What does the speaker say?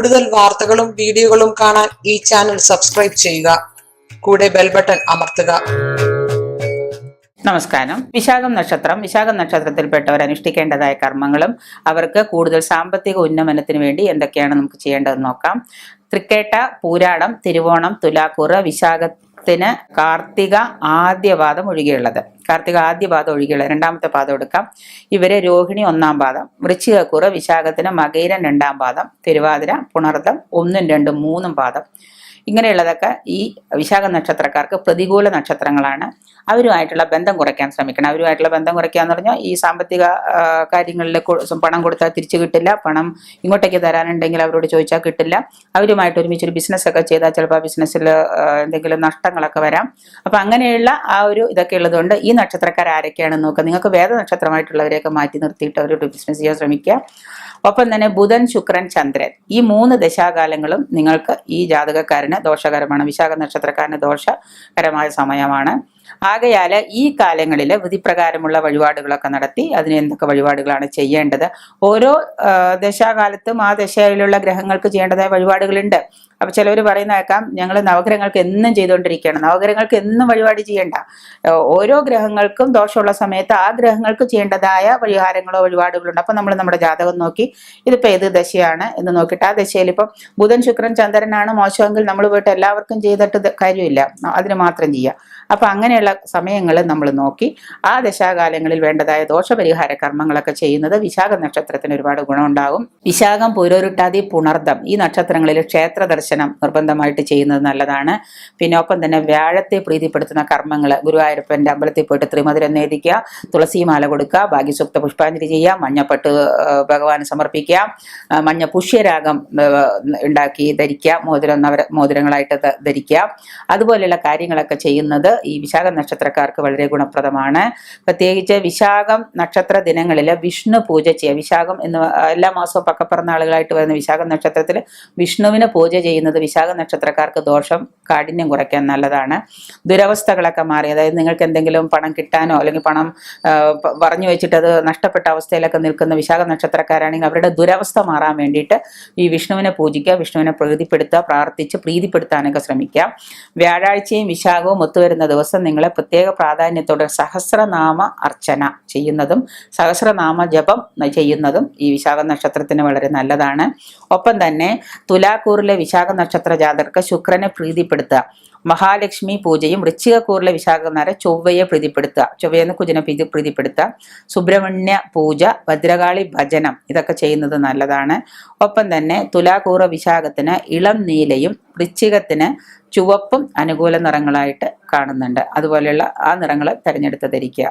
കൂടുതൽ വാർത്തകളും വീഡിയോകളും കാണാൻ ഈ ചാനൽ സബ്സ്ക്രൈബ് ചെയ്യുക. കൂടെ ബെൽ ബട്ടൺ അമർത്തുക. നമസ്കാരം. വിശാഖം നക്ഷത്രത്തിൽപ്പെട്ടവർ അനുഷ്ഠിക്കേണ്ടതായ കർമ്മങ്ങളും അവർക്ക് കൂടുതൽ സാമ്പത്തിക ഉന്നമനത്തിന് വേണ്ടി എന്തൊക്കെയാണ് നമുക്ക് ചെയ്യേണ്ടതെന്ന് നോക്കാം. തൃക്കേട്ട, പൂരാടം, തിരുവോണം, തുലാക്കൂറ്, വിശാഖത്തിന് കാർത്തിക ആദ്യപാദം ഒഴികെയുള്ളത്, രണ്ടാമത്തെ പാദം എടുക്കാം. ഇവരെ രോഹിണി ഒന്നാം പാദം, വൃശ്ചികക്കൂറ്, വിശാഖത്തിന് മകയിരം രണ്ടാം പാദം, തിരുവാതിര, പുണർദം 1, 2, 3 പാദം. ഇങ്ങനെയുള്ളതൊക്കെ ഈ വിശാഖ നക്ഷത്രക്കാർക്ക് പ്രതികൂല നക്ഷത്രങ്ങളാണ്. അവരുമായിട്ടുള്ള ബന്ധം കുറയ്ക്കാൻ ശ്രമിക്കണം. അവരുമായിട്ടുള്ള ബന്ധം കുറയ്ക്കുക എന്ന് പറഞ്ഞാൽ ഈ സാമ്പത്തിക കാര്യങ്ങളിൽ പണം കൊടുത്താൽ തിരിച്ചു കിട്ടില്ല, പണം ഇങ്ങോട്ടേക്ക് തരാനുണ്ടെങ്കിൽ അവരോട് ചോദിച്ചാൽ കിട്ടില്ല. അവരുമായിട്ട് ഒരുമിച്ചൊരു ബിസിനസ്സൊക്കെ ചെയ്താൽ ചിലപ്പോൾ ആ ബിസിനസ്സിൽ എന്തെങ്കിലും നഷ്ടങ്ങളൊക്കെ വരാം. അപ്പം അങ്ങനെയുള്ള ആ ഒരു ഇതൊക്കെ ഉള്ളതുകൊണ്ട് ഈ നക്ഷത്രക്കാർ ആരൊക്കെയാണെന്ന് നോക്കുക. നിങ്ങൾക്ക് വേദ നക്ഷത്രമായിട്ടുള്ളവരെയൊക്കെ മാറ്റി നിർത്തിയിട്ട് അവരോട് ബിസിനസ് ചെയ്യാൻ ശ്രമിക്കുക. ഒപ്പം തന്നെ ബുധൻ, ശുക്രൻ, ചന്ദ്രൻ ഈ 3 ദശാകാലങ്ങളും നിങ്ങൾക്ക് ഈ ജാതകക്കാരന് ദോഷകരമാണ്. വിശാഖ നക്ഷത്രക്കാരന് ദോഷകരമായ സമയമാണ്. ആകയാൽ ഈ കാലങ്ങളിൽ വിധിപ്രകാരമുള്ള വഴിപാടുകളൊക്കെ നടത്തി അതിന് എന്തൊക്കെ വഴിപാടുകളാണ് ചെയ്യേണ്ടത്, ഓരോ ദശാകാലത്തും ആ ദശയിലുള്ള ഗ്രഹങ്ങൾക്ക് ചെയ്യേണ്ടതായ വഴിപാടുകളുണ്ട്. അപ്പൊ ചിലവർ പറയുന്ന കേൾക്കാം, ഞങ്ങൾ നവഗ്രഹങ്ങൾക്ക് എന്നും ചെയ്തുകൊണ്ടിരിക്കുകയാണ്. നവഗ്രഹങ്ങൾക്ക് എന്നും വഴിപാട് ചെയ്യേണ്ട. ഓരോ ഗ്രഹങ്ങൾക്കും ദോഷമുള്ള സമയത്ത് ആ ഗ്രഹങ്ങൾക്ക് ചെയ്യേണ്ടതായ പരിഹാരങ്ങളോ വഴിപാടുകളുണ്ട്. അപ്പൊ നമ്മൾ നമ്മുടെ ജാതകം നോക്കി ഇതിപ്പോ ഏത് ദശയാണ് എന്ന് നോക്കിയിട്ട് ആ ദശയിൽ ഇപ്പം ബുധൻ, ശുക്രൻ, ചന്ദ്രനാണ് മോശമെങ്കിൽ നമ്മൾ പോയിട്ട് എല്ലാവർക്കും ചെയ്തിട്ട് കാര്യമില്ല, അതിന് മാത്രം ചെയ്യാം. അപ്പൊ അങ്ങനെയുള്ള സമയങ്ങൾ നമ്മൾ നോക്കി ആ ദശാകാലങ്ങളിൽ വേണ്ടതായ ദോഷപരിഹാര കർമ്മങ്ങളൊക്കെ ചെയ്യുന്നത് വിശാഖ നക്ഷത്രത്തിന് ഒരുപാട് ഗുണമുണ്ടാകും. വിശാഖം, പൂരോരുട്ടാതി, പുണർദം ഈ നക്ഷത്രങ്ങളിൽ ക്ഷേത്ര ദർശനം നിർബന്ധമായിട്ട് ചെയ്യുന്നത് നല്ലതാണ്. പിന്നെ ഒപ്പം തന്നെ വ്യാഴത്തെ പ്രീതിപ്പെടുത്തുന്ന കർമ്മങ്ങൾ, ഗുരുവായൂരപ്പന്റെ അമ്പലത്തിൽ പോയിട്ട് ത്രിമധുരം നേദിക്കുക, തുളസിമാല കൊടുക്കുക, ഭാഗ്യസൂക്ത പുഷ്പാഞ്ജലി ചെയ്യുക, മഞ്ഞപ്പട്ട് ഭഗവാന് സമർപ്പിക്കുക, മഞ്ഞ പുഷ്യരാഗം ഉണ്ടാക്കി ധരിക്കുക, മോതിരങ്ങളായിട്ട് ധരിക്കുക. അതുപോലെയുള്ള കാര്യങ്ങളൊക്കെ ചെയ്യുന്നത് ഈ വിശാഖ നക്ഷത്രക്കാർക്ക് വളരെ ഗുണപ്രദമാണ്. പ്രത്യേകിച്ച് വിശാഖം നക്ഷത്ര ദിനങ്ങളിൽ വിഷ്ണു പൂജ ചെയ്യുക. വിശാഖം എന്ന് എല്ലാ മാസവും പക്കപ്പിറന്ന ആളുകളായിട്ട് വരുന്ന വിശാഖ നക്ഷത്രത്തിൽ വിഷ്ണുവിന് പൂജ ചെയ്യുന്നത് വിശാഖ നക്ഷത്രക്കാർക്ക് ദോഷം കാഠിന്യം കുറയ്ക്കാൻ നല്ലതാണ്. ദുരവസ്ഥകളൊക്കെ മാറി, അതായത് നിങ്ങൾക്ക് എന്തെങ്കിലും പണം കിട്ടാനോ അല്ലെങ്കിൽ പണം പറഞ്ഞു വെച്ചിട്ട് അത് നഷ്ടപ്പെട്ട അവസ്ഥയിലൊക്കെ നിൽക്കുന്ന വിശാഖ നക്ഷത്രക്കാരാണെങ്കിൽ അവരുടെ ദുരവസ്ഥ മാറാൻ വേണ്ടിയിട്ട് ഈ വിഷ്ണുവിനെ പൂജിക്കുക, വിഷ്ണുവിനെ പ്രീതിപ്പെടുത്തുക, പ്രാർത്ഥിച്ച് പ്രീതിപ്പെടുത്താനൊക്കെ ശ്രമിക്കുക. വ്യാഴാഴ്ചയും വിശാഖവും ഒത്തുവരുന്ന ദിവസം നിങ്ങളെ പ്രത്യേക പ്രാധാന്യത്തോടെ സഹസ്രനാമ അർച്ചന ചെയ്യുന്നതും സഹസ്രനാമ ജപം ചെയ്യുന്നതും ഈ വിശാഖ നക്ഷത്രത്തിന് വളരെ നല്ലതാണ്. ഒപ്പം തന്നെ തുലാക്കൂറിലെ വിശാഖ നക്ഷത്ര ജാതകർക്ക് ശുക്രനെ പ്രീതിപ്പെടുത്തുക, മഹാലക്ഷ്മി പൂജയും, വൃശ്ചികക്കൂറിലെ വിശാഖനാരെ ചൊവ്വയെ പ്രീതിപ്പെടുത്തുക, ചൊവ്വയെന്ന് കുജനെ പ്രീതിപ്പെടുത്തുക, സുബ്രഹ്മണ്യ പൂജ, ഭദ്രകാളി ഭജനം ഇതൊക്കെ ചെയ്യുന്നത് നല്ലതാണ്. ഒപ്പം തന്നെ തുലാക്കൂറ് വിശാഖത്തിന് ഇളം നീലയും വൃശ്ചികത്തിന് ചുവപ്പും അനുകൂല നിറങ്ങളായിട്ട് കാണുന്നുണ്ട്. അതുപോലെയുള്ള ആ നിറങ്ങൾ തിരഞ്ഞെടുത്ത് ധരിക്കുക.